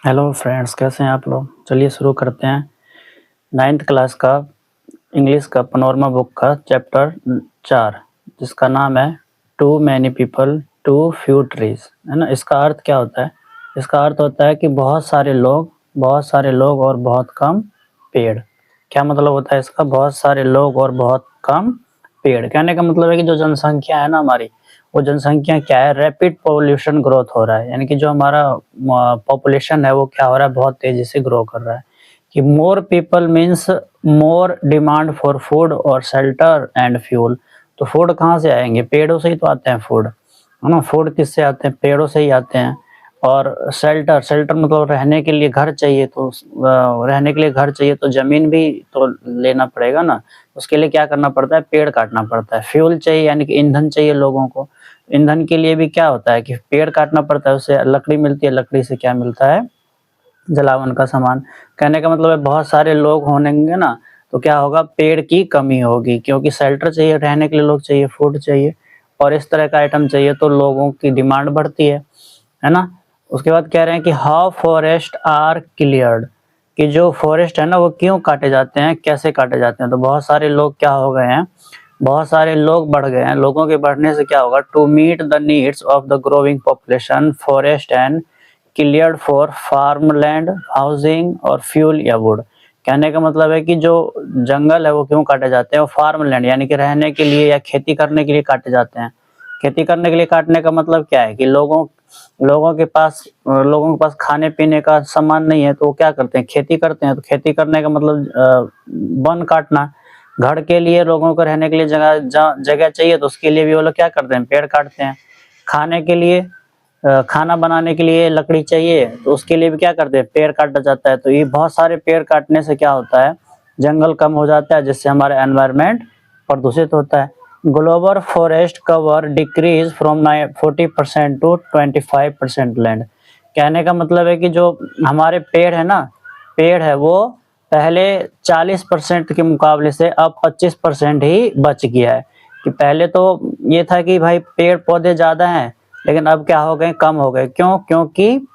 Hello friends, कैसे हैं आप लोग। चलिए शुरू करते हैं 9th क्लास का इंग्लिश का पनोरमा बुक का चैप्टर 4 जिसका नाम है too many people too few trees, है ना। इसका अर्थ क्या होता है? इसका अर्थ होता है कि बहुत सारे लोग और बहुत कम पेड़। क्या मतलब होता है इसका? बहुत सारे लोग और बहुत कम पेड़। कहने का मतलब है कि जो जनसंख्या है ना हमारी, वो जनसंख्या क्या है, रैपिड पॉपुलेशन ग्रोथ हो रहा है। यानी कि जो हमारा पॉपुलेशन है वो क्या हो रहा है, बहुत तेजी से ग्रो कर रहा है। कि more people means more demand for food और शेल्टर एंड फ्यूल। तो फूड कहाँ से आएंगे? पेड़ों से ही तो आते हैं फूड, है ना। फूड किससे आते हैं? पेड़ों से ही आते हैं। और शेल्टर मतलब रहने के लिए घर चाहिए, तो रहने के लिए घर चाहिए तो जमीन भी तो लेना पड़ेगा ना। उसके लिए क्या करना पड़ता है? पेड़ काटना पड़ता है। फ्यूल चाहिए यानी कि ईंधन चाहिए लोगों को। ईंधन के लिए भी क्या होता है कि पेड़ काटना पड़ता है, उससे लकड़ी मिलती है। लकड़ी से क्या मिलता है? जलावन का सामान। कहने का मतलब है बहुत सारे लोग होंगे ना, तो क्या होगा? पेड़ की कमी होगी, क्योंकि शेल्टर चाहिए, रहने के लिए लोग चाहिए, फूड चाहिए और इस तरह का आइटम चाहिए, तो लोगों की डिमांड बढ़ती है ना। उसके बाद कह रहे हैं कि हाउ फॉरेस्ट आर क्लियर्ड, कि जो फॉरेस्ट है ना वो क्यों काटे जाते हैं, कैसे काटे जाते हैं। तो बहुत सारे लोग क्या हो गए हैं, बहुत सारे लोग बढ़ गए हैं। लोगों के बढ़ने से क्या होगा? To meet the needs of the growing population forest and cleared for farmland, housing और फ्यूल या वुड। कहने का मतलब है कि जो जंगल है वो क्यों काटे जाते हैं? वो फार्मलैंड यानी कि रहने के लिए या खेती करने के लिए काटे जाते हैं। खेती करने के लिए काटने का मतलब क्या है कि लोगों के पास खाने पीने का सामान नहीं है, तो वो क्या करते हैं? खेती करते हैं। तो खेती करने का मतलब वन काटना। घर के लिए लोगों को रहने के लिए जगह चाहिए, तो उसके लिए भी वो लोग क्या करते हैं? पेड़ काटते हैं। खाने के लिए खाना बनाने के लिए लकड़ी चाहिए, तो उसके लिए भी क्या करते हैं? पेड़ काटा जाता है। तो ये बहुत सारे पेड़ काटने से क्या होता है? जंगल कम हो जाता है, जिससे हमारा एनवायरनमेंट प्रदूषित होता है। Global forest cover decrease from 40% to 25% land. कहने का मतलब है कि जो हमारे पेड़ है ना, पेड़ है वो पहले 40% के मुकाबले से अब 25% ही बच गया है। कि पहले तो ये था कि भाई पेड़ पौधे ज्यादा हैं, लेकिन अब क्या हो गए? कम हो गए। क्यों? क्योंकि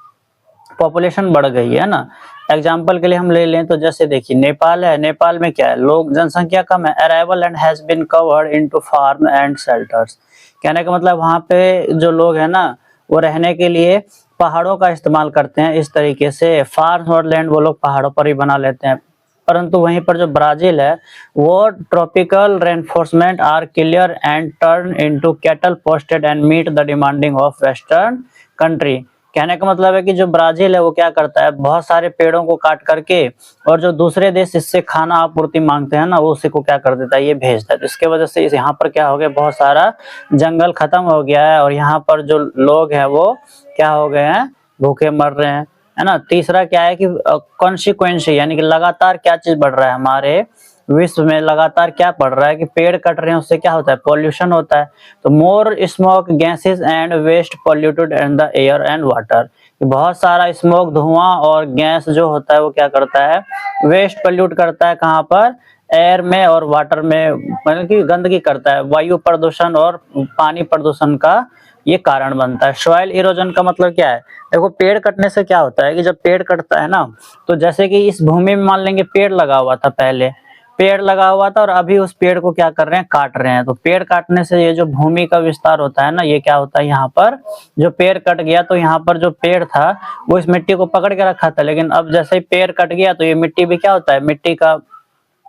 पॉपुलेशन बढ़ गई है ना। एग्जाम्पल के लिए हम ले लें तो जैसे देखिए नेपाल है, नेपाल में क्या है? लोग जनसंख्या कम है। Arrival and has been covered into farm and shelters. कहने का मतलब वहाँ पे जो लोग है ना, वो रहने के लिए पहाड़ों का इस्तेमाल करते हैं। इस तरीके से फार्म और लैंड वो लोग पहाड़ों पर ही बना लेते हैं। परंतु वहीं पर जो ब्राजील है, वो tropical reinforcement are clear and turn into cattle posted and meet the demanding of western country. कहने का मतलब है कि जो ब्राजील है वो क्या करता है? बहुत सारे पेड़ों को काट करके, और जो दूसरे देश इससे खाना आपूर्ति मांगते हैं ना, वो उसी को क्या कर देता है? ये भेजता है। तो इसके वजह से यहाँ पर क्या हो गया? बहुत सारा जंगल खत्म हो गया है, और यहाँ पर जो लोग हैं वो क्या हो गए हैं? भूखे मर रहे हैं, है ना। तीसरा क्या है कि कॉन्सिक्वेंसी, यानी कि लगातार क्या चीज बढ़ रहा है हमारे विश्व में? लगातार क्या बढ़ रहा है कि पेड़ कट रहे हैं, उससे क्या होता है? पॉल्यूशन होता है। तो more smoke gases and waste polluted and the air and water. बहुत सारा स्मोक, धुआं और गैस जो होता है वो क्या करता है? वेस्ट पॉल्यूट करता है। कहाँ पर? एयर में और वाटर में, मतलब कि गंदगी करता है। वायु प्रदूषण और पानी प्रदूषण का ये कारण बनता है। सॉइल इरोजन का मतलब क्या है? देखो, पेड़ कटने से क्या होता है कि जब पेड़ कटता है ना, तो जैसे कि इस भूमि में मान लेंगे पेड़ लगा हुआ था, पहले पेड़ लगा हुआ था और अभी उस पेड़ को क्या कर रहे हैं? काट रहे हैं। तो पेड़ काटने से ये जो भूमि का विस्तार होता है ना, ये क्या होता है? यहाँ पर जो पेड़ कट गया, तो यहाँ पर जो पेड़ था वो इस मिट्टी को पकड़ के रखा था, लेकिन अब जैसे ही पेड़ कट गया तो ये मिट्टी भी क्या होता है? मिट्टी का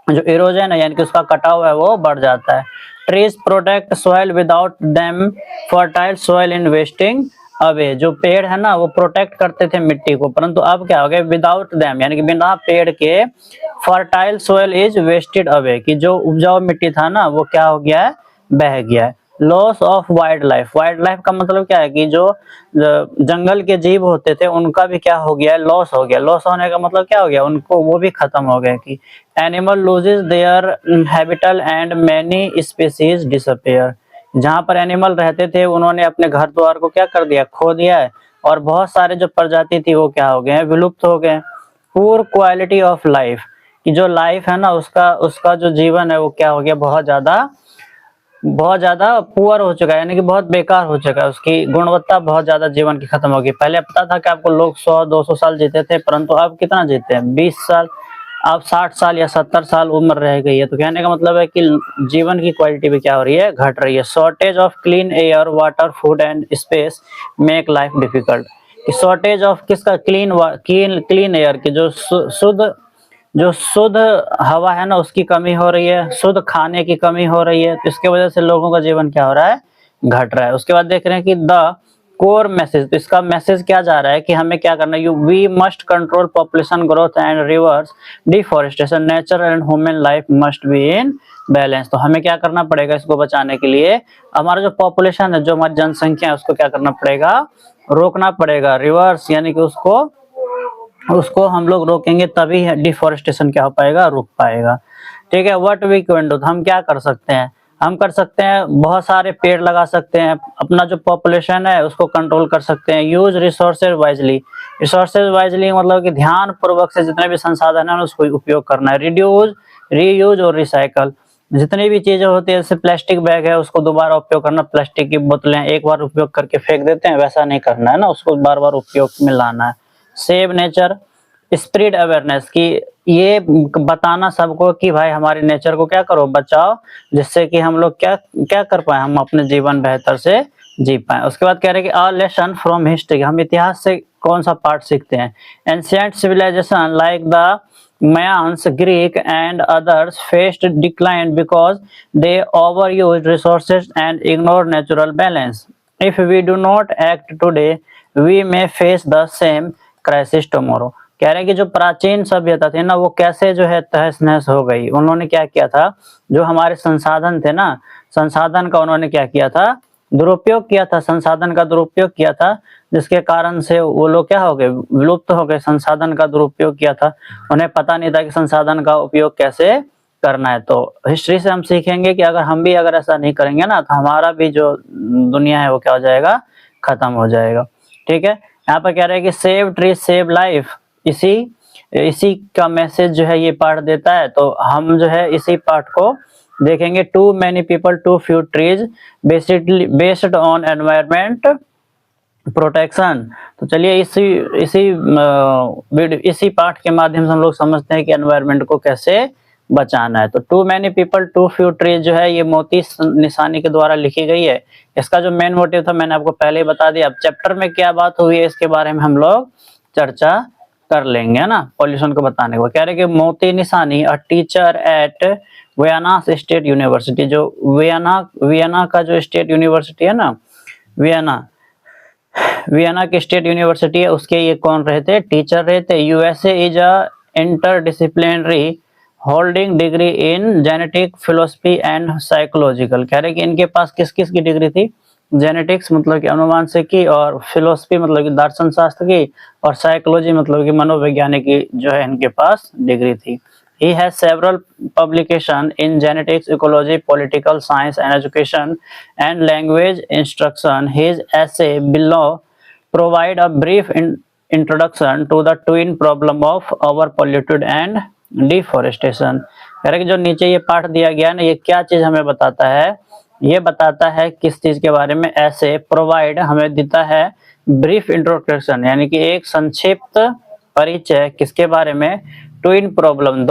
जो इरोजन है, यानी कि उसका कटाव है, वो बढ़ जाता है। Trees protect soil without them fertile soil in wasting away. जो पेड़ है ना वो प्रोटेक्ट करते थे मिट्टी को, परंतु अब क्या हो गया? विदाउट देम, यानी कि बिना पेड़ के fertile soil is wasted away, कि जो उपजाऊ मिट्टी था ना वो क्या हो गया है? बह गया है। Loss of wild life. Wild life का मतलब क्या है कि जो जंगल के जीव होते थे उनका भी क्या हो गया है? लॉस हो गया। लॉस होने का मतलब क्या हो गया? उनको वो भी खत्म हो गए। कि animal loses their habitat and many species disappear. जहाँ पर एनिमल रहते थे उन्होंने अपने घर द्वार को क्या कर दिया? खो दिया है। और बहुत सारे जो प्रजाति थी वो क्या हो गए हैं? विलुप्त हो गए। पुअर क्वालिटी ऑफ लाइफ, कि जो लाइफ है ना उसका उसका जो जीवन है वो क्या हो गया? बहुत ज्यादा बहुत ज्यादा पुअर हो चुका है, यानी कि बहुत बेकार हो चुका है, उसकी गुणवत्ता बहुत ज्यादा जीवन की खत्म होगी। पहले पता था कि आपको लोग 100-200 साल जीते थे, परंतु अब कितना जीते हैं, 20 साल, अब 60 साल या 70 साल उम्र रह गई है। तो कहने का मतलब है कि जीवन की क्वालिटी भी क्या हो रही है, घट रही है। Shortage of clean air, water, food and space make life difficult. Shortage of किसका, क्लीन एयर की, जो शुद्ध हवा है ना, उसकी कमी हो रही है, शुद्ध खाने की कमी हो रही है, तो इसके वजह से लोगों का जीवन क्या हो रहा है, घट रहा है। उसके बाद देख रहे हैं कि द कोर मैसेज, तो इसका मैसेज क्या जा रहा है कि हमें क्या करना है, we must control population growth and reverse deforestation, nature and human life must be in balance. तो हमें क्या करना पड़ेगा इसको बचाने के लिए, हमारा जो पॉपुलेशन है, जो हमारी जनसंख्या है, उसको क्या करना पड़ेगा, रोकना पड़ेगा। रिवर्स यानी कि उसको हम लोग रोकेंगे तभी डिफोरेस्टेशन क्या हो पाएगा, रुक पाएगा। ठीक है, व्हाट वी कैन डू, हम क्या कर सकते हैं, हम कर सकते हैं बहुत सारे पेड़ लगा सकते हैं, अपना जो पॉपुलेशन है उसको कंट्रोल कर सकते हैं। Use resources wisely, resources wisely मतलब कि ध्यान पूर्वक से जितने भी संसाधन है उसको उपयोग करना है। रिड्यूस, रीयूज और रिसाइकल, जितनी भी चीजें होती है, जैसे प्लास्टिक बैग है उसको दोबारा उपयोग करना, प्लास्टिक की बोतलें एक बार उपयोग करके फेंक देते हैं, वैसा नहीं करना है ना, उसको बार बार उपयोग में लाना है। सेव नेचर, स्प्रेड अवेयरनेस की, ये बताना सबको कि भाई हमारे नेचर को क्या करो, बचाओ, जिससे कि हम लोग क्या क्या कर पाए, हम अपने जीवन बेहतर से जी पाए। उसके बाद कह रहे हैं कि अ लेसन फ्रॉम हिस्ट्री, हम इतिहास से कौन सा पार्ट सीखते हैं। Ancient civilisation like the Mayans, Greek and others faced decline because they overused resources and ignored natural balance. If we do not act today, we may face the same crisis tomorrow. कह रहे हैं कि जो प्राचीन सभ्यता थी ना, वो कैसे जो है तहस नहस हो गई। उन्होंने क्या किया था, जो हमारे संसाधन थे ना, संसाधन का उन्होंने क्या किया था, दुरुपयोग किया था, संसाधन का दुरुपयोग किया था, जिसके कारण से वो लोग क्या हो गए, विलुप्त हो गए। संसाधन का दुरुपयोग किया था, उन्हें पता नहीं था कि संसाधन का उपयोग कैसे करना है। तो हिस्ट्री से हम सीखेंगे कि अगर हम भी अगर ऐसा नहीं करेंगे ना, तो हमारा भी जो दुनिया है वो क्या हो जाएगा, खत्म हो जाएगा। ठीक है, यहाँ पर कह रहे हैं कि सेव ट्री सेव लाइफ, इसी इसी का मैसेज जो है ये पार्ट देता है। तो हम जो है इसी पार्ट को देखेंगे। Too many people too few trees, basically based on environment protection. तो चलिए इसी पार्ट के माध्यम से हम लोग समझते हैं कि एनवायरमेंट को कैसे बचाना है। तो too many people too few trees जो है ये मोती निशानी के द्वारा लिखी गई है। इसका जो मेन मोटिव था मैंने आपको पहले ही बता दिया। अब चैप्टर में क्या बात हुई है इसके बारे में हम लोग चर्चा कर लेंगे, है ना, पॉल्यूशन को बताने को। कह रहे कि मोती निशानी, a teacher at Vienna state university, जो वियना का जो स्टेट यूनिवर्सिटी है ना, वियना की स्टेट यूनिवर्सिटी है, उसके ये कौन रहे थे, टीचर रहे थे। USA is a interdisciplinary holding degree in genetic, philosophy and psychological. कह रहे कि इनके पास किस किस की डिग्री थी, जेनेटिक्स मतलब कि अनुवांशिकी, और फिलोसफी मतलब कि दर्शन शास्त्र की, और साइकोलॉजी मतलब कि मनोवैज्ञानिक की जो है इनके पास डिग्री थी। He has several publications in genetics, ecology, political science and education and language instruction. His essay below provide a brief introduction to the twin problem of overpolluted and deforestation. कह रहे कि जो नीचे ये पाठ दिया गया ना, ये क्या चीज हमें बताता है, ये बताता है किस चीज के बारे में, ऐसे प्रोवाइड हमें देता है ब्रीफ इंट्रोडक्शन, यानी कि एक संक्षिप्त परिचय किसके बारे में, ट्विन प्रॉब्लम,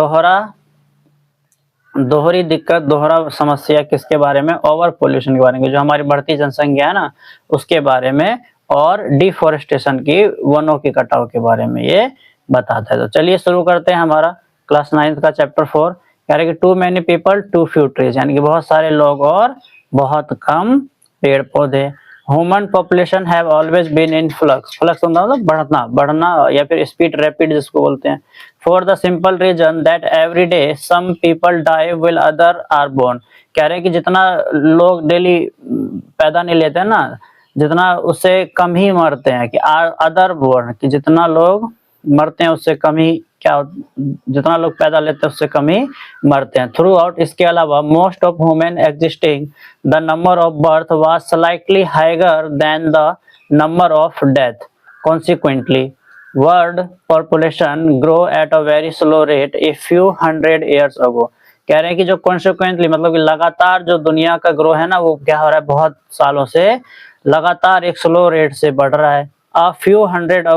दोहरी दिक्कत, दोहरा समस्या किसके बारे में, ओवर पोल्यूशन के बारे में, जो हमारी बढ़ती जनसंख्या है ना उसके बारे में, और डिफोरेस्टेशन की, वनों के कटाव के बारे में ये बताता है। तो चलिए शुरू करते हैं हमारा क्लास 9 का चैप्टर 4। कह रहे कि too many people too few trees, यानी कि बहुत सारे लोग और बहुत कम पेड़ पौधे। Human population have always been in flux, flux मतलब बढ़ना या फिर स्पीड, रैपिड जिसको बोलते हैं। For the simple reason that every day some people die will other are born. कह रहे हैं कि जितना लोग डेली पैदा नहीं लेते हैं ना, जितना उससे कम ही मरते हैं, कि अदर बोर्न, कि जितना लोग मरते हैं उससे कम ही क्या, जितना लोग पैदा लेते हैं उससे कम ही मरते हैं। थ्रू आउट, इसके अलावा most of human existing the number of birth was slightly higher than the number of death. Consequently world population grow at a very slow rate a few hundred years ago. कह रहे हैं कि जो consequently मतलब कि लगातार जो दुनिया का ग्रो है ना वो क्या हो रहा है, बहुत सालों से लगातार एक स्लो रेट से बढ़ रहा है। अ फ्यू हंड्रेड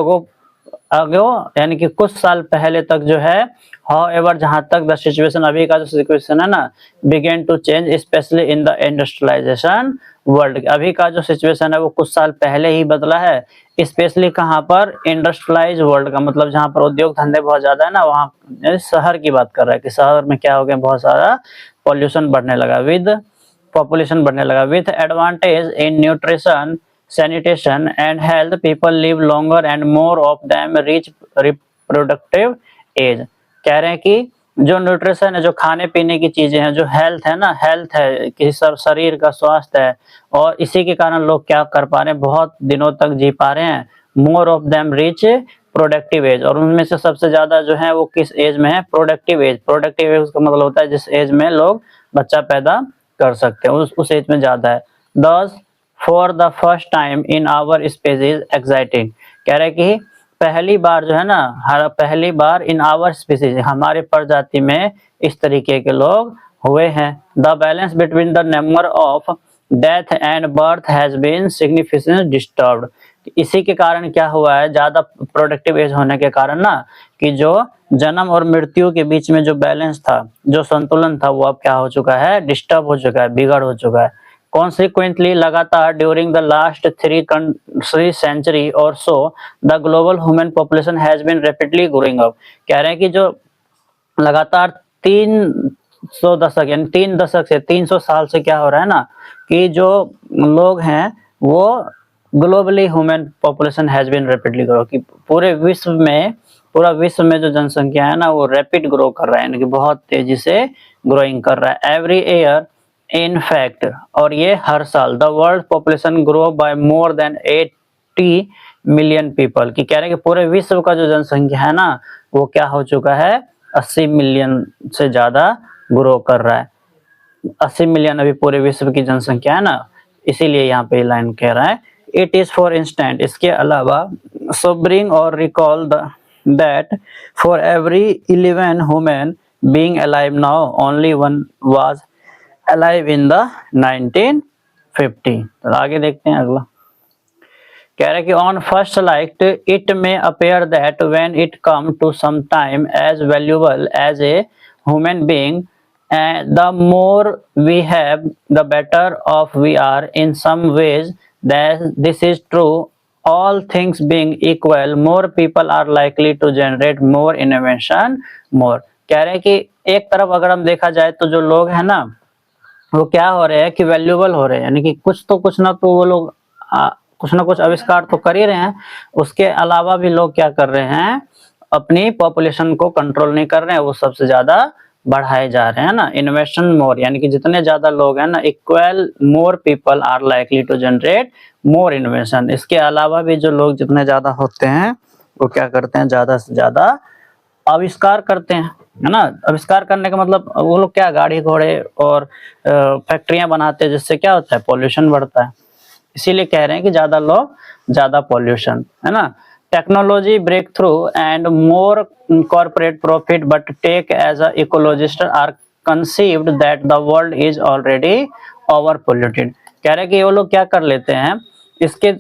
अगो यानी कि कुछ साल पहले तक जो है, हाउएवर जहां तक द सिचुएशन अभी का जो सिचुएशन है ना, began to change specially in the industrialisation world. अभी का जो सिचुएशन है वो कुछ साल पहले ही बदला है, स्पेशली कहाँ पर, इंडस्ट्रियलाइज वर्ल्ड का मतलब जहाँ पर उद्योग धंधे बहुत ज्यादा है ना, वहाँ शहर की बात कर रहा है कि शहर में क्या हो गया, बहुत सारा पॉल्यूशन बढ़ने लगा, विद पॉपुलेशन बढ़ने लगा, with advantage in nutrition, sanitation and health, people live longer and more of them reach reproductive age। कह रहे हैं कि जो न्यूट्रिशन है, जो खाने पीने की चीजें हैं, जो हेल्थ है ना, हेल्थ है कि सब शरीर का स्वास्थ्य है, और इसी के कारण लोग क्या कर पा रहे हैं, बहुत दिनों तक जी पा रहे हैं। More of them reach productive age, और उनमें से सबसे ज्यादा जो है वो किस एज में है, प्रोडक्टिव एज। प्रोडक्टिव एज का मतलब होता है जिस एज में लोग बच्चा पैदा कर सकते हैं, उस एज में ज्यादा है। Thus for the first time in our species exciting, कह रहे कि पहली बार जो है ना, पहली बार इन आवर स्पीसीज हमारे प्रजाति में इस तरीके के लोग हुए हैं। The balance between the number of death and birth has been significantly disturbed. इसी के कारण क्या हुआ है, ज्यादा प्रोडक्टिव एज होने के कारण ना, कि जो जन्म और मृत्यु के बीच में जो बैलेंस था, जो संतुलन था, वो अब क्या हो चुका है, डिस्टर्ब हो चुका है, बिगड़ हो चुका है। Consequently, लगातार during the last three century or so, the global human population has been rapidly growing up। कह रहे हैं कि जो लगातार 300 दशक यानी 3 दशक से 300 साल से क्या हो रहा है ना, कि जो लोग हैं वो globally human population has been rapidly grow, कि पूरे विश्व में जो जनसंख्या है ना वो रैपिड ग्रो कर रहा है, यानी कि बहुत तेजी से ग्रोइंग कर रहा है। एवरी ईयर इन फैक्ट, और ये हर साल, the world population grow by more than 80 million people, कि कह रहे हैं कि पूरे विश्व का जो जनसंख्या है ना वो क्या हो चुका है, 80 मिलियन से ज्यादा ग्रो कर रहा है। 80 मिलियन अभी पूरे विश्व की जनसंख्या है ना, इसीलिए यहाँ पे लाइन कह रहा है। इट इज फॉर इंस्टेंट, इसके अलावा sobering और recall that for every 11 human being alive now only one was alive in the 1950। तो आगे देखते हैं अगला। कह रहे कि on first sight it may appear that when it come to some time as valuable as a human being, and the more we have the better off we are। in some ways that this is true, all things being equal, more people are likely to generate more innovation more। कह रहे हैं कि एक तरफ अगर हम देखा जाए तो जो लोग हैं ना वो क्या हो रहे हैं कि वैल्यूएबल हो रहे हैं, यानी कि कुछ ना तो वो लोग कुछ ना कुछ आविष्कार तो कर ही रहे हैं, उसके अलावा भी लोग क्या कर रहे हैं, अपनी पॉपुलेशन को कंट्रोल नहीं कर रहे हैं, वो सबसे ज्यादा बढ़ाए जा रहे हैं ना। इन्वेशन मोर, यानी कि जितने ज्यादा लोग हैं ना, equal more people are likely to generate more invention. इसके अलावा भी जो लोग जितने ज्यादा होते हैं वो क्या करते हैं, ज्यादा से ज्यादा आविष्कार करते हैं, है ना। आविष्कार करने का मतलब वो लोग क्या, गाड़ी घोड़े और फैक्ट्रियां बनाते हैं, जिससे क्या होता है, पॉल्यूशन बढ़ता है। इसीलिए कह रहे हैं कि ज्यादा लोग ज्यादा पॉल्यूशन, है ना। Technology breakthrough and more corporate profit but take as a ecologist are conceived that the world is already over polluted. कह रहे हैं कि वो लोग क्या कर लेते हैं, इसके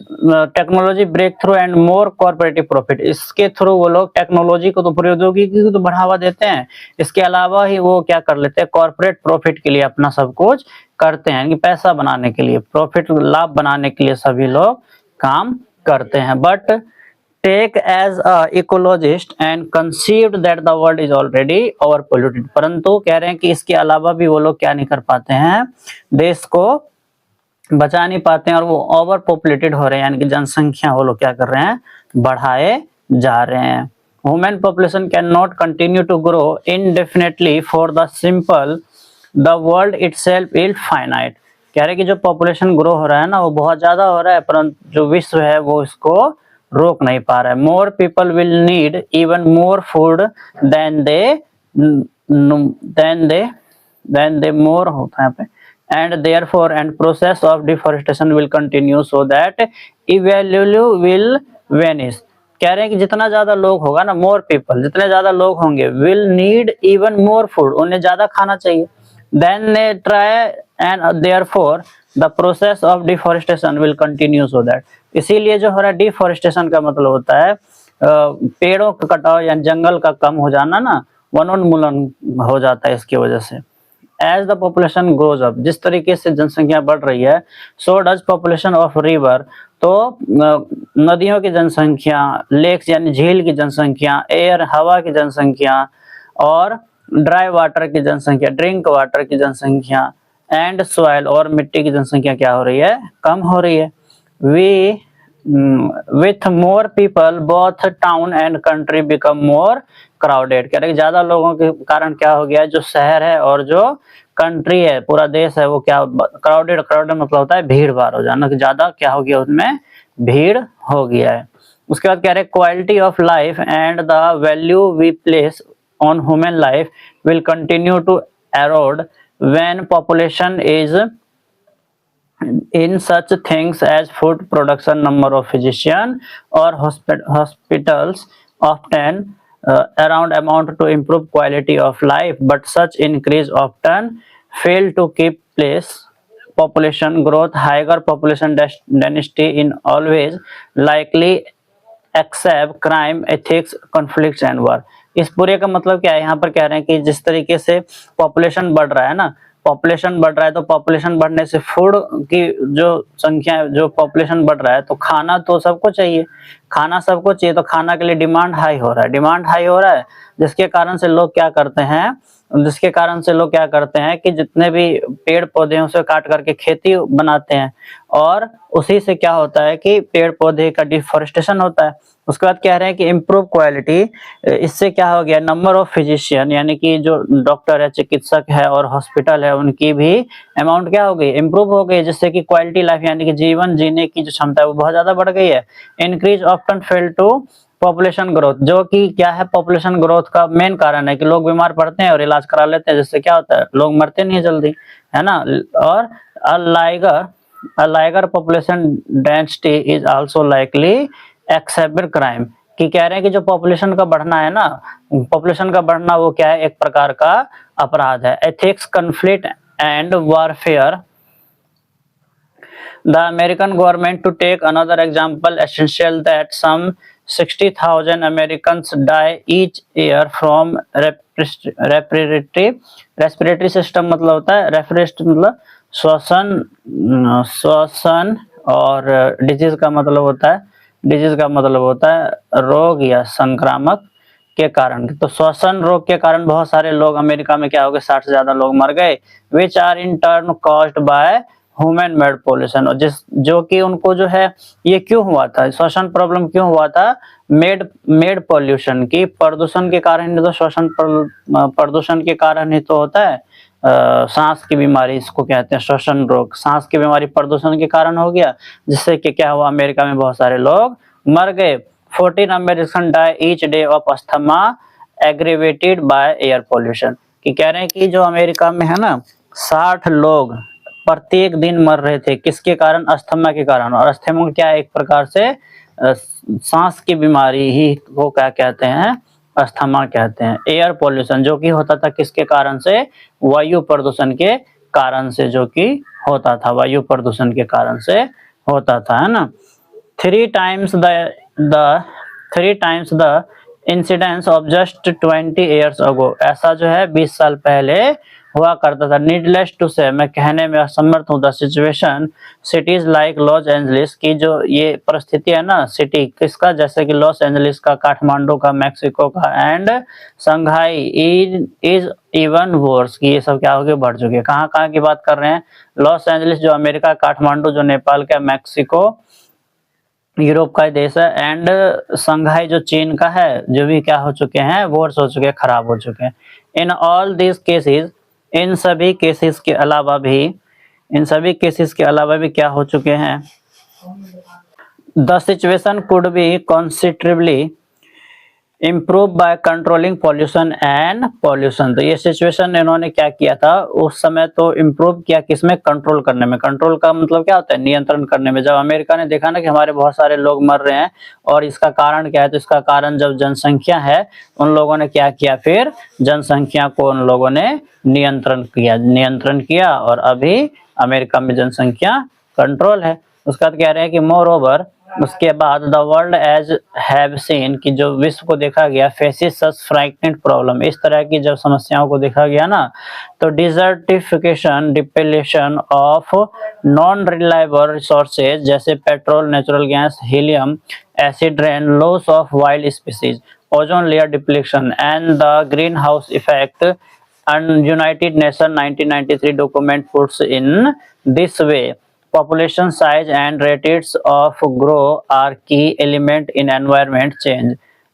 technology breakthrough and more corporative profit, इसके थ्रू वो लोग टेक्नोलॉजी को तो, प्रौद्योगिकी को तो बढ़ावा देते हैं, इसके अलावा ही वो क्या कर लेते हैं, कॉर्पोरेट प्रॉफिट के लिए अपना सब कुछ करते हैं, कि पैसा बनाने के लिए, प्रॉफिट लाभ बनाने के लिए सभी लोग काम करते हैं। But take as a ecologist and conceived that the world is already over polluted, परंतु कह रहे हैं कि इसके अलावा भी वो लोग क्या नहीं कर पाते हैं, देश को बचा नहीं पाते हैं, और वो ओवर पॉपुलेटेड हो रहे हैं, यानी कि जनसंख्या वो लोग क्या कर रहे हैं, बढ़ाए जा रहे हैं। Human population can not continue to grow indefinitely for the simple the world itself is finite. कह रहे कि जो पॉपुलेशन ग्रो हो रहा है ना वो बहुत ज्यादा हो रहा है, परंतु जो विश्व है वो इसको रोक नहीं पा रहा है। More people will need even more food than they more होता है यहाँ पे, and therefore and process of deforestation will continue so that value will vanish। कह रहे हैं कि जितना ज्यादा लोग होगा ना, मोर पीपल, जितने ज्यादा लोग होंगे, will need even more food, उन्हें ज्यादा खाना चाहिए। Then they try and therefore the process of deforestation will continue so that, इसीलिए जो हो रहा है डिफॉरेस्टेशन का मतलब होता है पेड़ों का कटाव या जंगल का कम हो जाना ना, वनोन्मूलन हो जाता है इसकी वजह से। As the population grows up, जिस तरीके से जनसंख्या बढ़ रही है, so does population of river, तो नदियों की जनसंख्या, लेक्स यानी झील की जनसंख्या, एयर हवा की जनसंख्या, और ड्राई वाटर की जनसंख्या, ड्रिंक वाटर की जनसंख्या, एंड सॉइल और मिट्टी की जनसंख्या क्या हो रही है, कम हो रही है। We with more people both town and country become more crowded, कह रहे ज्यादा लोगों के कारण क्या हो गया है, जो शहर है और जो कंट्री है, पूरा देश है, वो क्या क्राउडेड, क्राउडेड मतलब होता है भीड़ भाड़ हो जाना, कि ज्यादा क्या हो गया, उसमें भीड़ हो गया है। उसके बाद कह रहे quality of life and the value we place on human life will continue to erode when population is in such things as food production, number of physician or hospitals often around amount to improve quality of life, but such increase often fail to keep pace population growth. Higher population density in always likely except crime, ethics, conflicts and war. इस पूरे का मतलब क्या है, यहाँ पर कह रहे हैं कि जिस तरीके से पॉपुलेशन बढ़ रहा है ना, पॉपुलेशन बढ़ रहा है, तो पॉपुलेशन बढ़ने से फूड की जो संख्या, जो पॉपुलेशन बढ़ रहा है, तो खाना तो सबको चाहिए, खाना सबको चाहिए, तो खाना के लिए डिमांड हाई हो रहा है, डिमांड हाई हो रहा है, जिसके कारण से लोग क्या करते हैं, कि जितने भी पेड़ पौधे हैं उसे काट करके खेती बनाते हैं, और उसी से क्या होता है कि पेड़ पौधे का डिफॉरेस्टेशन होता है। उसके बाद कह रहे हैं कि इम्प्रूव क्वालिटी, इससे क्या हो गया, नंबर ऑफ फिजिशियन यानी कि जो डॉक्टर है, चिकित्सक है और हॉस्पिटल है, उनकी भी अमाउंट क्या हो गई, इम्प्रूव हो गई, जिससे कि क्वालिटी लाइफ यानी कि जीवन जीने की जो क्षमता है वो बहुत ज्यादा बढ़ गई है। Increase often fail to population growth, जो कि क्या है, पॉपुलेशन ग्रोथ का मेन कारण है कि लोग बीमार पड़ते हैं और इलाज करा लेते हैं, जिससे क्या होता है, लोग मरते नहीं जल्दी, है ना। और a larger population density is also likely exacerbate crime, कि कह रहे हैं कि जो पॉपुलेशन का बढ़ना है ना, पॉपुलेशन का बढ़ना वो क्या है, एक प्रकार का अपराध है। Ethics, conflict and warfare. The American government, to take another example, essential that some 60,000 Americans die each year from respiratory system, मतलब होता है रेस्पिरेटरी मतलब श्वसन और डिजीज का मतलब होता है रोग या संक्रामक के कारण। तो श्वसन रोग के कारण बहुत सारे लोग अमेरिका में क्या हो गए, 60 से ज्यादा लोग मर गए। Which are in turn caused by human made pollution, और जो कि उनको जो है ये क्यों हुआ था, श्वसन प्रॉब्लम क्यों हुआ था, मेड पॉल्यूशन की, प्रदूषण के कारण ही तो श्वसन प्रदूषण के कारण ही तो होता है सांस की बीमारी, इसको कहते हैं श्वसन रोग। सांस की बीमारी प्रदूषण के कारण हो गया, जिससे कि क्या हुआ, अमेरिका में बहुत सारे लोग मर गए। 14 American die each day of asthma aggravated by air pollution, कि कह रहे हैं कि जो अमेरिका में है ना 60 लोग प्रत्येक दिन मर रहे थे, किसके कारण, अस्थमा के कारण। और अस्थमा क्या है, एक प्रकार से सांस की बीमारी ही को क्या कहते हैं, अस्थमा कहते हैं। एयर पॉल्यूशन जो कि होता था किसके कारण से, वायु प्रदूषण के कारण से, जो कि होता था वायु प्रदूषण के कारण से होता था, है ना। Three times the incidence of just 20 years ago, ऐसा जो है 20 साल पहले हुआ करता था। नीडलेस टू से, मैं कहने में असमर्थ हूँ, the situation cities like Los Angeles की, जो ये परिस्थिति है ना, सिटी किसका, जैसे कि लॉस एंजलिस का, काठमांडू का, मैक्सिको का, and Shanghai is even worse, की ये सब क्या हो गए, बढ़ चुके हैं। कहाँ की बात कर रहे हैं, लॉस एंजलिस जो अमेरिका, काठमांडू जो नेपाल का, मैक्सिको यूरोप का देश है, एंड संघाई जो चीन का है, जो भी क्या हो चुके हैं, वर्स हो चुके हैं, खराब हो चुके हैं। इन ऑल दिस केसेस, इन सभी केसेस के अलावा भी क्या हो चुके हैं, the situation could be considerably improve by controlling pollution and pollution. तो ये सिचुएशन इन्होंने क्या किया था उस समय, तो इम्प्रूव किया किसमें, कंट्रोल करने में। कंट्रोल का मतलब क्या होता है, नियंत्रण करने में। जब अमेरिका ने देखा ना कि हमारे बहुत सारे लोग मर रहे हैं और इसका कारण क्या है, तो इसका कारण जब जनसंख्या है, उन लोगों ने क्या किया, फिर जनसंख्या को उन लोगों ने नियंत्रण किया और अभी अमेरिका में जनसंख्या कंट्रोल है। उसके बाद कह रहे हैं कि मोर ओवर, उसके बाद the world as have seen, कि जो विश्व को देखा गया, फेसिस सच फ्राइटनिंग प्रॉब्लम, इस तरह की जब समस्याओं को देखा गया ना, तो desertification, depletion of non reliable resources जैसे petrol, natural gas, helium, acid rain, loss of wild species, ozone layer depletion and the green house effect, and United Nations 1993 document puts in this way. Population size and rates of growth are key element in environment change.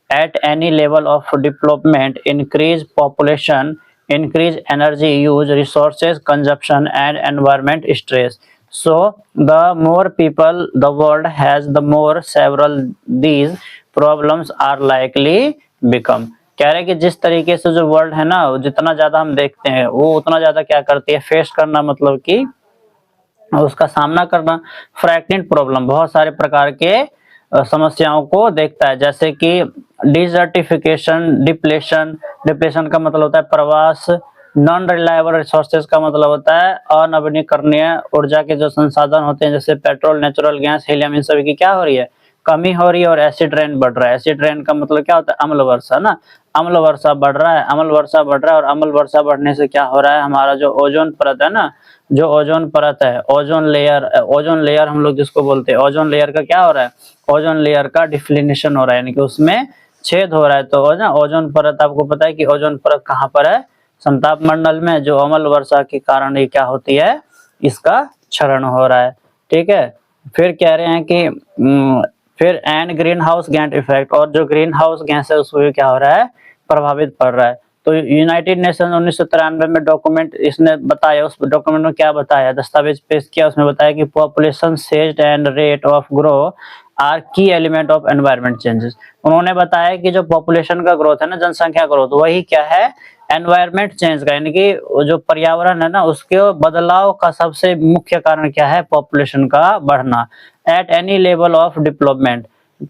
At any level of development, increase population, increase energy use, resources consumption, and environment stress. So, the more people the world has, the more several these problems are likely become. कह रहे हैं कि जिस तरीके से जो world है ना, जितना ज्यादा हम देखते हैं वो उतना ज्यादा क्या करती है, फेस करना, मतलब कि उसका सामना करना। फ्रैक्टेंट प्रॉब्लम, बहुत सारे प्रकार के समस्याओं को देखता है, जैसे कि डिजर्टिफिकेशन, डिप्लेशन, डिप्लेशन का मतलब होता है प्रवास, नॉन रिलायबल रिसोर्सेज का मतलब होता है अनवीनीकरणीय ऊर्जा के जो संसाधन होते हैं, जैसे पेट्रोल, नेचुरल गैस, हीलियम, इन सभी की क्या हो रही है, कमी हो रही है, और एसिड रेन बढ़ रहा है। एसिड रेन का मतलब क्या होता है, अम्ल वर्षा ना, अम्ल वर्षा बढ़ रहा है, अम्ल वर्षा बढ़ रहा है, और अम्ल वर्षा बढ़ने से क्या हो रहा है, हमारा जो ओजोन परत है ना, जो ओजोन परत है, ओजोन लेयर हम लोग जिसको बोलते हैं, ओजोन लेयर का क्या हो रहा है, ओजोन लेयर का डिफ्लेशन हो रहा है, यानी कि उसमें छेद हो रहा है। तो ना ओजोन परत, आपको पता है कि ओजोन परत कहाँ पर है, समताप मंडल में, जो अम्ल वर्षा के कारण ये क्या होती है, इसका क्षरण हो रहा है। ठीक है, फिर कह रहे हैं कि फिर and green house gas effect, और जो ग्रीन हाउस गैस है उसको क्या हो रहा है, प्रभावित पड़ रहा है। तो यूनाइटेड नेशन 1993 में डॉक्यूमेंट इसने बताया, उस डॉक्यूमेंट में क्या बताया, दस्तावेज पेश किया, उसमें बताया कि population says and rate of grow are key element of environment changes. उन्होंने बताया कि जो पॉपुलेशन का ग्रोथ है ना, जनसंख्या ग्रोथ, वही क्या है, एनवायरमेंट चेंज का, यानी कि जो पर्यावरण है ना उसके बदलाव का सबसे मुख्य कारण क्या है, पॉपुलेशन का बढ़ना। At any level of development,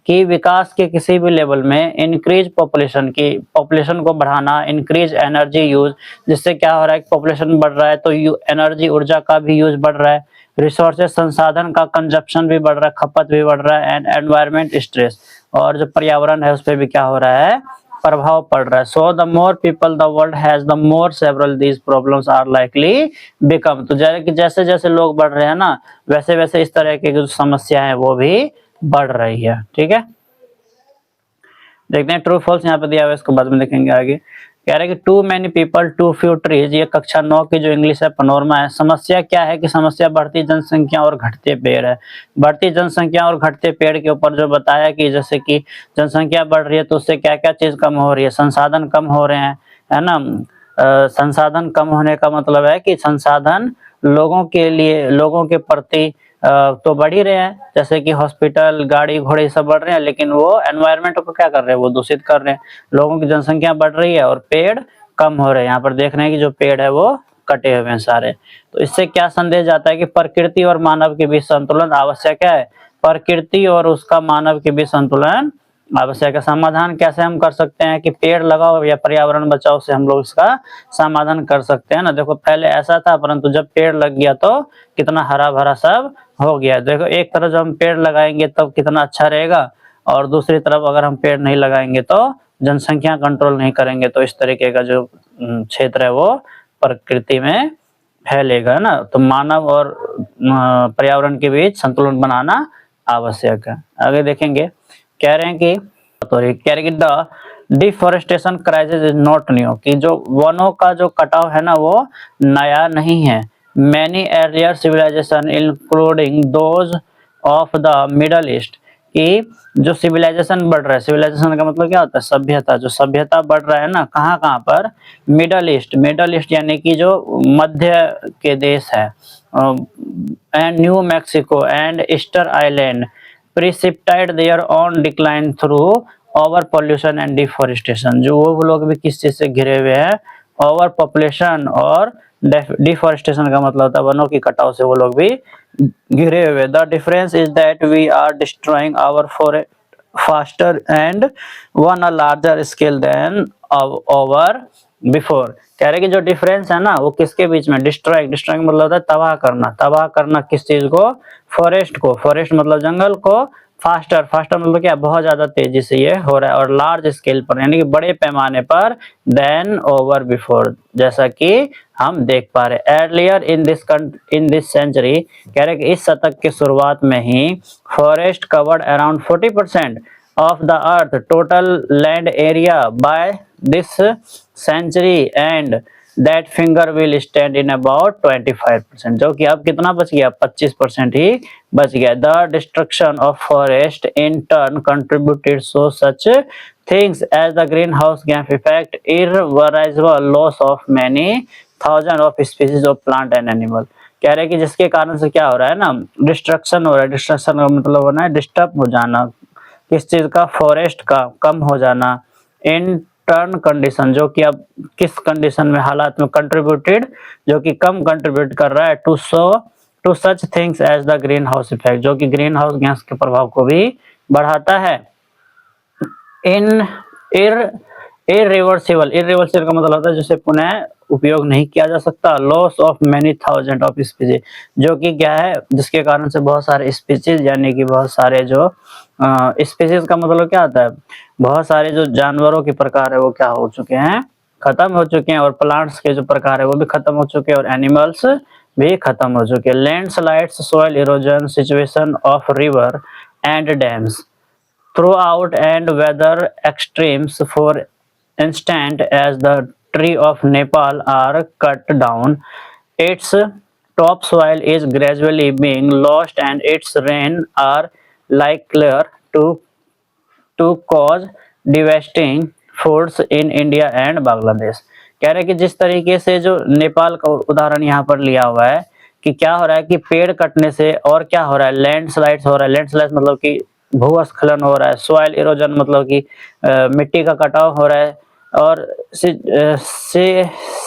कि विकास के किसी भी लेवल में, इंक्रीज पॉपुलेशन, की पॉपुलेशन को बढ़ाना, इंक्रीज एनर्जी यूज, जिससे क्या हो रहा है, पॉपुलेशन बढ़ रहा है तो एनर्जी, ऊर्जा का भी यूज बढ़ रहा है, रिसोर्सेज, संसाधन का कंजप्शन भी बढ़ रहा है, खपत भी बढ़ रहा है, एंड एनवायरमेंट स्ट्रेस, और जो पर्यावरण है उस पर भी क्या हो रहा है, प्रभाव पड़ रहा है। So the more people the world has, the more several these problems are likely become. तो जैसे जैसे लोग बढ़ रहे हैं ना, वैसे वैसे इस तरह की जो समस्या है वो भी बढ़ रही है। ठीक है, देखते हैं ट्रू फॉल्स यहाँ पे दिया हुआ है, इसको बाद में देखेंगे आगे। कह रहे हैं कि too many people too few trees, ये कक्षा 9 की जो इंग्लिश है पनोरमा है। समस्या क्या है कि समस्या बढ़ती जनसंख्या और घटते पेड़ है। बढ़ती जनसंख्या और घटते पेड़ के ऊपर जो बताया कि जैसे कि जनसंख्या बढ़ रही है तो उससे क्या क्या चीज कम हो रही है, संसाधन कम हो रहे हैं, है ना। संसाधन कम होने का मतलब है कि संसाधन लोगों के लिए, लोगों के प्रति तो बढ़ ही रहे हैं, जैसे कि हॉस्पिटल, गाड़ी घोड़े सब बढ़ रहे हैं, लेकिन वो एनवायरनमेंट को क्या कर रहे हैं, वो दूषित कर रहे हैं। लोगों की जनसंख्या बढ़ रही है और पेड़ कम हो रहे हैं। यहाँ पर देख रहे हैं कि जो पेड़ है वो कटे हुए हैं सारे। तो इससे क्या संदेश जाता है कि प्रकृति और मानव के बीच संतुलन आवश्यक है। प्रकृति और उसका मानव के बीच संतुलन आवश्यक है। समाधान कैसे हम कर सकते हैं कि पेड़ लगाओ या पर्यावरण बचाओ से हम लोग इसका समाधान कर सकते हैं ना। देखो पहले ऐसा था, परंतु जब पेड़ लग गया तो कितना हरा भरा सब हो गया। देखो एक तरफ जब हम पेड़ लगाएंगे तब कितना अच्छा रहेगा, और दूसरी तरफ अगर हम पेड़ नहीं लगाएंगे तो जनसंख्या कंट्रोल नहीं करेंगे तो इस तरीके का जो क्षेत्र है वो प्रकृति में फैलेगा ना। तो मानव और पर्यावरण के बीच संतुलन बनाना आवश्यक है। आगे देखेंगे, कह रहे हैं कि the deforestation crisis is not new, कि जो वनों का जो कटाव है ना वो नया नहीं है। Many earlier civilisation including those of the Middle East, कि जो सिविलाइजेशन बढ़ रहा है, सिविलाइजेशन का मतलब क्या होता है, सभ्यता, जो सभ्यता बढ़ रहा है ना, कहाँ कहाँ पर, मिडल ईस्ट, मिडल ईस्ट यानी कि जो मध्य के देश है, and new Mexico and Easter island, precipitated their own decline through over pollution and deforestation, जो वो लोग भी किस चीज से घिरे हुए हैं, ओवर पॉपुलेशन और डिफॉरेस्टेशन का मतलब होता है वनों की कटाव से वो लोग भी घिरे हुए। The difference is that we are destroying our forest faster and one a larger scale than over before. कह रहे कि जो डिफरेंस है ना वो किसके बीच में, डिस्ट्रॉइंग, डिस्ट्रॉइंग मतलब होता है तबाह करना, तबाह करना किस चीज को, फॉरेस्ट को, फॉरेस्ट मतलब जंगल को, फास्टर, फास्टर मतलब क्या, बहुत ज्यादा तेजी से ये हो रहा है, और लार्ज स्केल पर यानी कि बड़े पैमाने पर, देन ओवर बिफोर, जैसा कि हम देख पा रहे। एर्लियर इन दिस सेंचुरी, कह रहे कि इस शतक के शुरुआत में ही forest covered around 40% of the earth total land area by this century and that figure will stand in about 25%, जो कि अब कितना बच गया, 25% ही बच गया। The destruction of forest in turn contributed so such things as the greenhouse gas effect, irreversible loss of many thousands of species of plant and animal। कह रहे कि जिसके कारण से क्या हो रहा है ना, डिस्ट्रक्शन हो रहा है, डिस्ट्रक्शन का मतलब होना है डिस्टर्ब हो जाना, किस चीज का, फॉरेस्ट का कम हो जाना, इन टर्न कंडीशन, जो कि अब किस कंडीशन में, हालात में, कंट्रीब्यूटेड जो कि कम कंट्रीब्यूट कर रहा है, to such things as the green house effect, जो कि ग्रीन हाउस गैस के प्रभाव को भी बढ़ाता है। इन इरिवर्सिबल, इरिवर्सिबल का मतलब होता है जिसे पुनः उपयोग नहीं किया जा सकता। Loss of many thousand of species, जो कि क्या है, जिसके कारण से बहुत सारे स्पीसीज यानी कि बहुत सारे जो स्पीसीज का मतलब क्या होता है, बहुत सारे जो जानवरों के प्रकार है वो क्या हो चुके हैं, खत्म हो चुके हैं, और प्लांट्स के जो प्रकार है वो भी खत्म हो चुके हैं, और एनिमल्स भी खत्म हो चुके हैं। Landslides, soil erosion, situation of river and dams throughout and weather extremes, for instance as the tree of Nepal are cut down, its topsoil is gradually being lost and its rain are likely to cause devastating floods in India and Bangladesh। कह रहे कि जिस तरीके से जो नेपाल का उदाहरण यहाँ पर लिया हुआ है कि क्या हो रहा है कि पेड़ कटने से और क्या हो रहा है, लैंडस्लाइड्स हो रहा है, लैंडस्लाइड मतलब कि भूस्खलन हो रहा है, सॉइल इरोजन मतलब कि मिट्टी का कटाव हो रहा है, और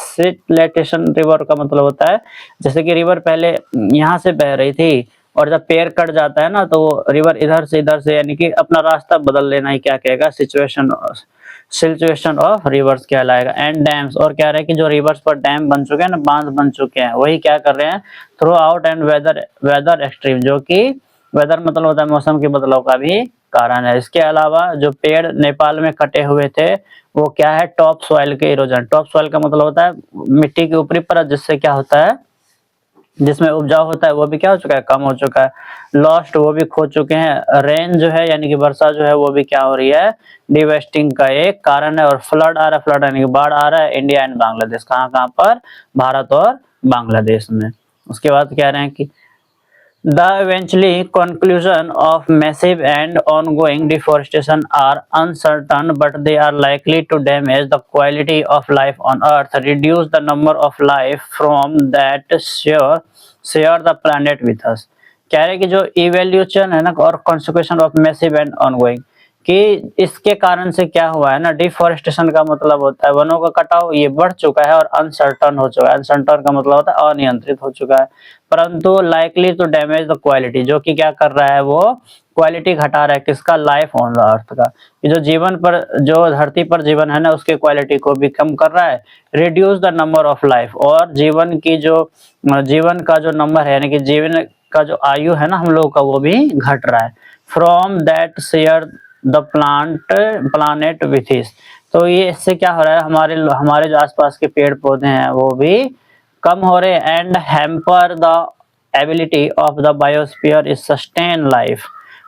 सिलेटेशन रिवर का मतलब होता है जैसे कि रिवर पहले यहाँ से बह रही थी और जब पेड़ कट जाता है ना तो रिवर इधर से यानी कि अपना रास्ता बदल लेना ही क्या कहेगा, सिचुएशन ऑफ रिवर्स कहलाएगा। एंड डैम्स, और कह रहे हैं कि जो रिवर्स पर डैम बन चुके हैं ना, बांध बन चुके हैं, वही क्या कर रहे हैं, throughout and weather extreme, जो कि वेदर मतलब होता है मौसम के बदलाव का भी कारण है। इसके अलावा जो पेड़ नेपाल में कटे हुए थे वो क्या है, टॉप सॉइल के इरोजन, टॉप सॉइल का मतलब होता है मिट्टी की ऊपरी परत, जिससे क्या होता है, जिसमें उपजाऊ होता है वो भी क्या हो चुका है, कम हो चुका है। लॉस्ट, वो भी खो चुके हैं। रेन जो है यानी कि वर्षा जो है वो भी क्या हो रही है, डिवेस्टिंग का एक कारण है। और फ्लड आ रहा है, फ्लड यानी कि बाढ़ आ रहा है इंडिया एंड बांग्लादेश, कहाँ कहाँ पर, भारत और बांग्लादेश में। उसके बाद कह रहे हैं कि the eventually conclusion of massive and ongoing deforestation are uncertain, but they are likely to damage the quality of life on Earth, reduce the number of life from that share the planet with us। कह रहे कि जो evaluation है ना और consequence of massive and ongoing, कि इसके कारण से क्या हुआ है ना, डिफॉरेस्टेशन का मतलब होता है वनों का कटाव, ये बढ़ चुका है और अनसर्टन हो चुका है। अनसर्टन का मतलब होता है अनियंत्रित हो चुका है, परंतु likely to damage the quality, जो कि क्या कर रहा है, वो क्वालिटी घटा रहा है किसका, लाइफ ऑन द अर्थ का, कि जो जीवन पर, जो धरती पर जीवन है ना उसके क्वालिटी को भी कम कर रहा है। Reduce the number of life, और जीवन की जो, जीवन का जो नंबर है यानी कि जीवन का जो आयु है ना हम लोग का, वो भी घट रहा है। From that share the planet with इस, तो ये इससे क्या हो रहा है, हमारे जो आसपास के पेड़ पौधे हैं वो भी कम हो रहे हैं। And hamper the ability of the biosphere is sustain life,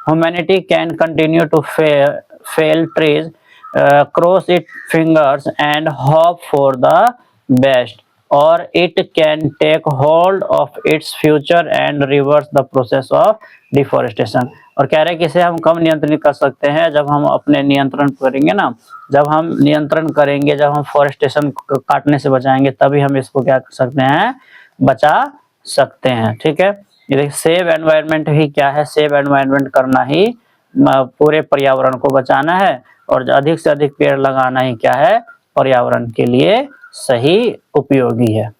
humanity can continue to fell trees, cross it fingers and hope for the best, और it can take hold of its future and reverse the process of deforestation. और कह रहे हैं कि इसे हम कम नियंत्रित कर सकते हैं जब हम अपने नियंत्रण करेंगे ना, जब हम नियंत्रण करेंगे, जब हम फॉरेस्टेशन काटने से बचाएंगे, तभी हम इसको क्या कर सकते हैं, बचा सकते हैं। ठीक है, ये सेव एनवायरनमेंट ही क्या है, सेव एनवायरनमेंट करना ही पूरे पर्यावरण को बचाना है। और अधिक से अधिक पेड़ लगाना ही क्या है, पर्यावरण के लिए सही उपयोगी है।